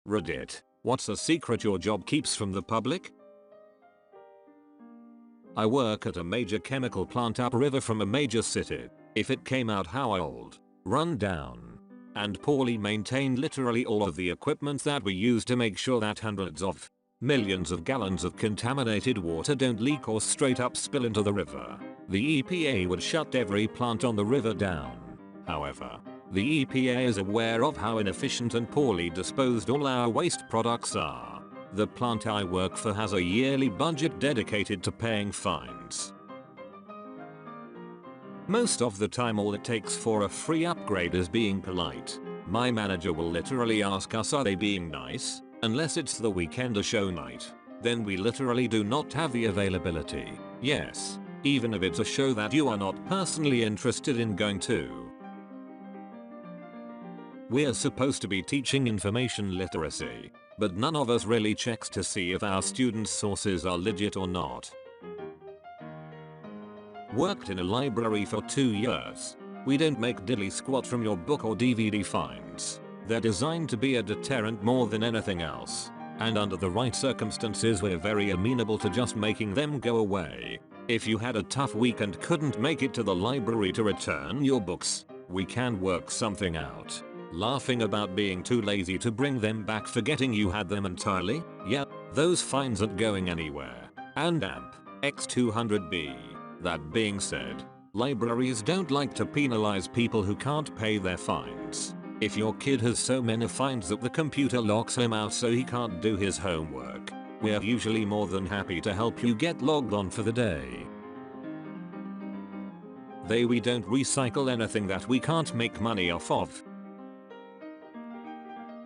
Reddit, what's a secret your job keeps from the public? I work at a major chemical plant upriver from a major city. If it came out how old, run down, and poorly maintained literally all of the equipment that we use to make sure that hundreds of millions of gallons of contaminated water don't leak or straight up spill into the river, the EPA would shut every plant on the river down. However, the EPA is aware of how inefficient and poorly disposed all our waste products are. The plant I work for has a yearly budget dedicated to paying fines. Most of the time all it takes for a free upgrade is being polite. My manager will literally ask us, are they being nice? Unless it's the weekend or show night. Then we literally do not have the availability. Yes, even if it's a show that you are not personally interested in going to. We're supposed to be teaching information literacy, but none of us really checks to see if our students' sources are legit or not. Worked in a library for 2 years. We don't make diddly squat from your book or DVD fines. They're designed to be a deterrent more than anything else. And under the right circumstances we're very amenable to just making them go away. If you had a tough week and couldn't make it to the library to return your books, we can work something out. Laughing about being too lazy to bring them back, forgetting you had them entirely? Yeah, those fines aren't going anywhere. And AMP X200B. That being said, libraries don't like to penalize people who can't pay their fines. If your kid has so many fines that the computer locks him out so he can't do his homework, we're usually more than happy to help you get logged on for the day. We don't recycle anything that we can't make money off of.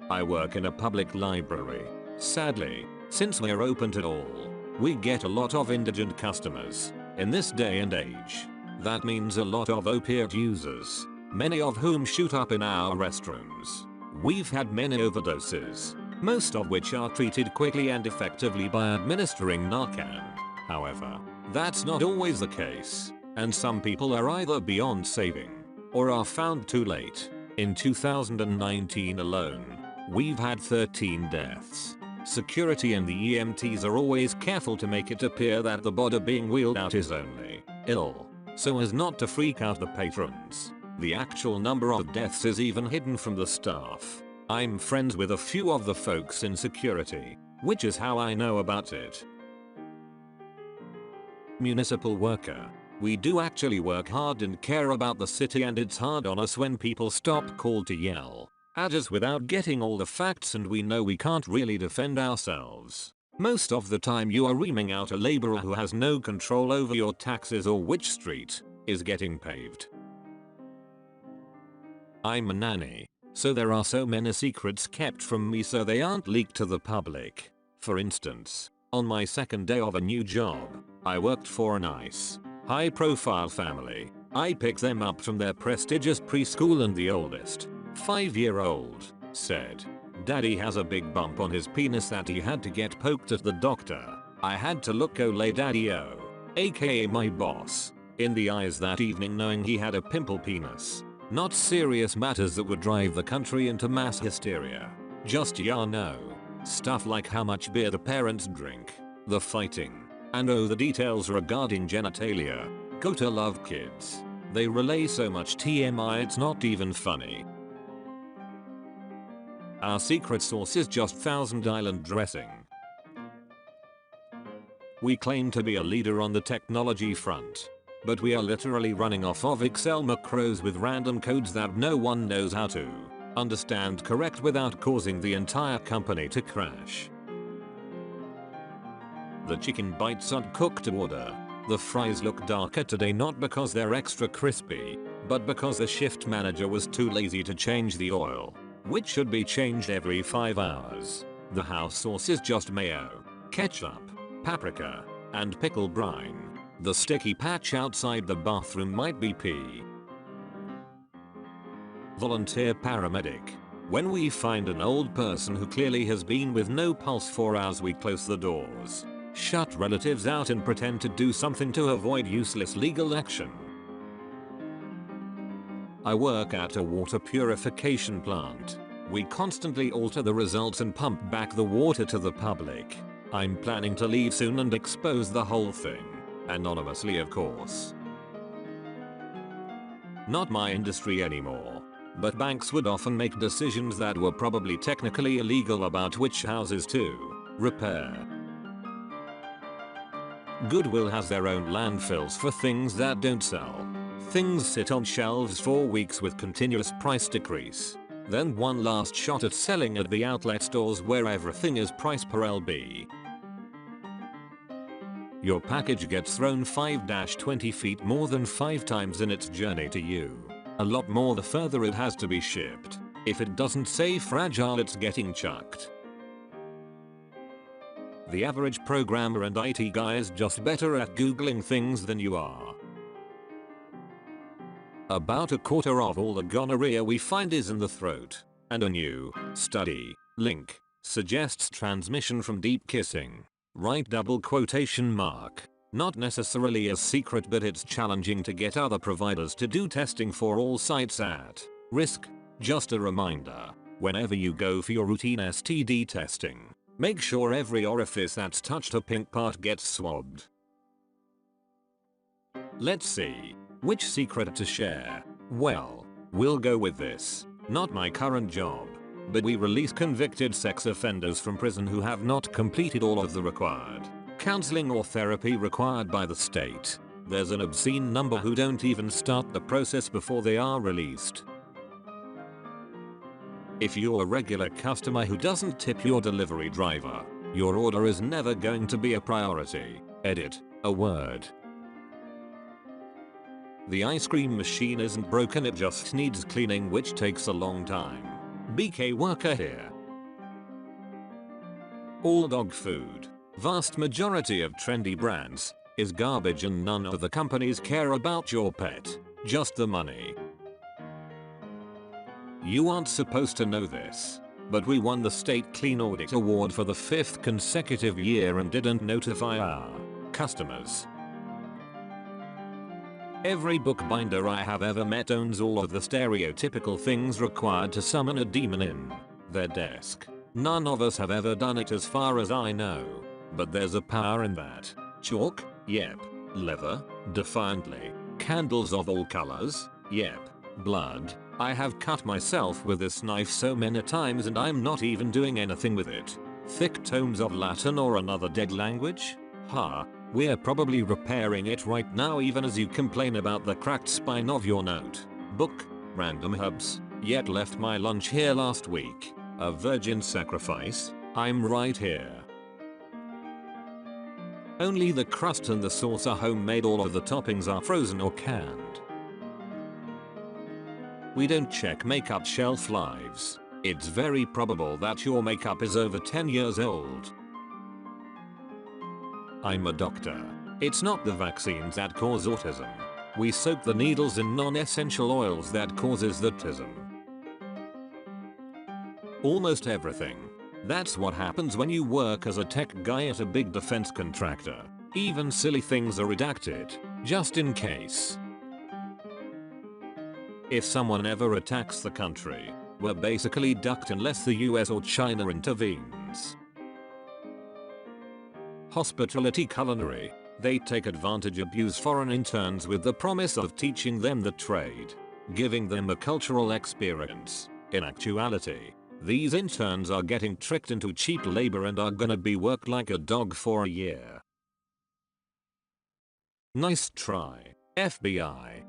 I work in a public library. Sadly, since we're open to all, we get a lot of indigent customers. In this day and age, that means a lot of opiate users, many of whom shoot up in our restrooms. We've had many overdoses, most of which are treated quickly and effectively by administering Narcan. However, that's not always the case, and some people are either beyond saving or are found too late. In 2019 alone, we've had 13 deaths. Security and the EMTs are always careful to make it appear that the body being wheeled out is only ill, so as not to freak out the patrons. The actual number of deaths is even hidden from the staff. I'm friends with a few of the folks in security, which is how I know about it. Municipal worker. We do actually work hard and care about the city, and it's hard on us when people stop cold to yell at us without getting all the facts, and we know we can't really defend ourselves. Most of the time you are reaming out a laborer who has no control over your taxes or which street is getting paved. I'm a nanny, so there are so many secrets kept from me so they aren't leaked to the public. For instance, on my second day of a new job, I worked for a nice, high-profile family. I picked them up from their prestigious preschool, and the oldest, 5-year-old, said, "Daddy has a big bump on his penis that he had to get poked at the doctor." I had to look Ole Daddy-O, aka my boss, in the eyes that evening, knowing he had a pimple penis. Not serious matters that would drive the country into mass hysteria. Just stuff like how much beer the parents drink, the fighting, and the details regarding genitalia. Gotta love kids. They relay so much TMI it's not even funny. Our secret sauce is just Thousand Island dressing. We claim to be a leader on the technology front, but we are literally running off of Excel macros with random codes that no one knows how to understand correct without causing the entire company to crash. The chicken bites aren't cooked to order. The fries look darker today not because they're extra crispy, but because the shift manager was too lazy to change the oil, which should be changed every 5 hours. The house sauce is just mayo, ketchup, paprika, and pickle brine. The sticky patch outside the bathroom might be pee. Volunteer paramedic. When we find an old person who clearly has been with no pulse for hours, we close the doors, shut relatives out, and pretend to do something to avoid useless legal action. I work at a water purification plant. We constantly alter the results and pump back the water to the public. I'm planning to leave soon and expose the whole thing. Anonymously, of course. Not my industry anymore. But banks would often make decisions that were probably technically illegal about which houses to repair. Goodwill has their own landfills for things that don't sell. Things sit on shelves for weeks with continuous price decrease. Then one last shot at selling at the outlet stores where everything is price per lb. Your package gets thrown 5-20 feet more than 5 times in its journey to you. A lot more the further it has to be shipped. If it doesn't say fragile, it's getting chucked. The average programmer and IT guy is just better at googling things than you are. About a quarter of all the gonorrhea we find is in the throat, and a new study link suggests transmission from deep kissing. Right, double quotation mark. Not necessarily a secret, but it's challenging to get other providers to do testing for all sites at risk. Just a reminder, whenever you go for your routine STD testing, make sure every orifice that's touched a pink part gets swabbed. Let's see. Which secret to share? Well, we'll go with this. Not my current job. But we release convicted sex offenders from prison who have not completed all of the required counseling or therapy required by the state. There's an obscene number who don't even start the process before they are released. If you're a regular customer who doesn't tip your delivery driver, your order is never going to be a priority. Edit a word. The ice cream machine isn't broken, it just needs cleaning, which takes a long time. BK worker here. All dog food, vast majority of trendy brands, is garbage and none of the companies care about your pet, just the money. You aren't supposed to know this, but we won the State Clean Audit Award for the 5th consecutive year and didn't notify our customers. Every bookbinder I have ever met owns all of the stereotypical things required to summon a demon in their desk. None of us have ever done it as far as I know. But there's a power in that. Chalk? Yep. Leather? Defiantly. Candles of all colors? Yep. Blood? I have cut myself with this knife so many times and I'm not even doing anything with it. Thick tomes of Latin or another dead language? We're probably repairing it right now even as you complain about the cracked spine of your notebook. Random hubs. Yet left my lunch here last week. A virgin sacrifice? I'm right here. Only the crust and the sauce are homemade, all of the toppings are frozen or canned. We don't check makeup shelf lives. It's very probable that your makeup is over 10 years old. I'm a doctor. It's not the vaccines that cause autism. We soak the needles in non-essential oils that causes the autism. Almost everything. That's what happens when you work as a tech guy at a big defense contractor. Even silly things are redacted, just in case. If someone ever attacks the country, we're basically ducked unless the US or China intervenes. Hospitality culinary. They take advantage, abuse foreign interns with the promise of teaching them the trade, giving them a cultural experience. In actuality, these interns are getting tricked into cheap labor and are gonna be worked like a dog for a year. Nice try, FBI.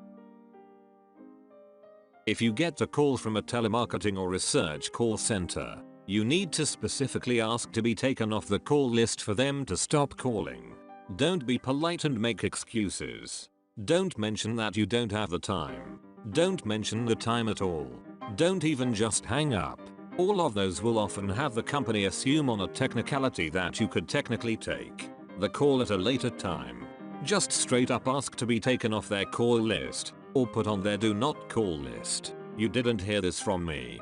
If you get a call from a telemarketing or research call center, you need to specifically ask to be taken off the call list for them to stop calling. Don't be polite and make excuses. Don't mention that you don't have the time. Don't mention the time at all. Don't even just hang up. All of those will often have the company assume on a technicality that you could technically take the call at a later time. Just straight up ask to be taken off their call list or put on their do not call list. You didn't hear this from me.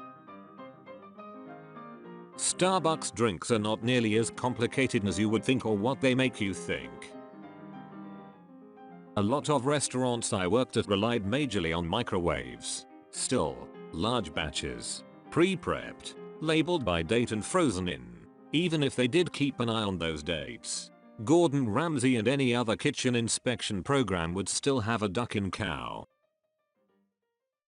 Starbucks drinks are not nearly as complicated as you would think or what they make you think. A lot of restaurants I worked at relied majorly on microwaves. Still, large batches, pre-prepped, labeled by date and frozen in. Even if they did keep an eye on those dates, Gordon Ramsay and any other kitchen inspection program would still have a duck in cow.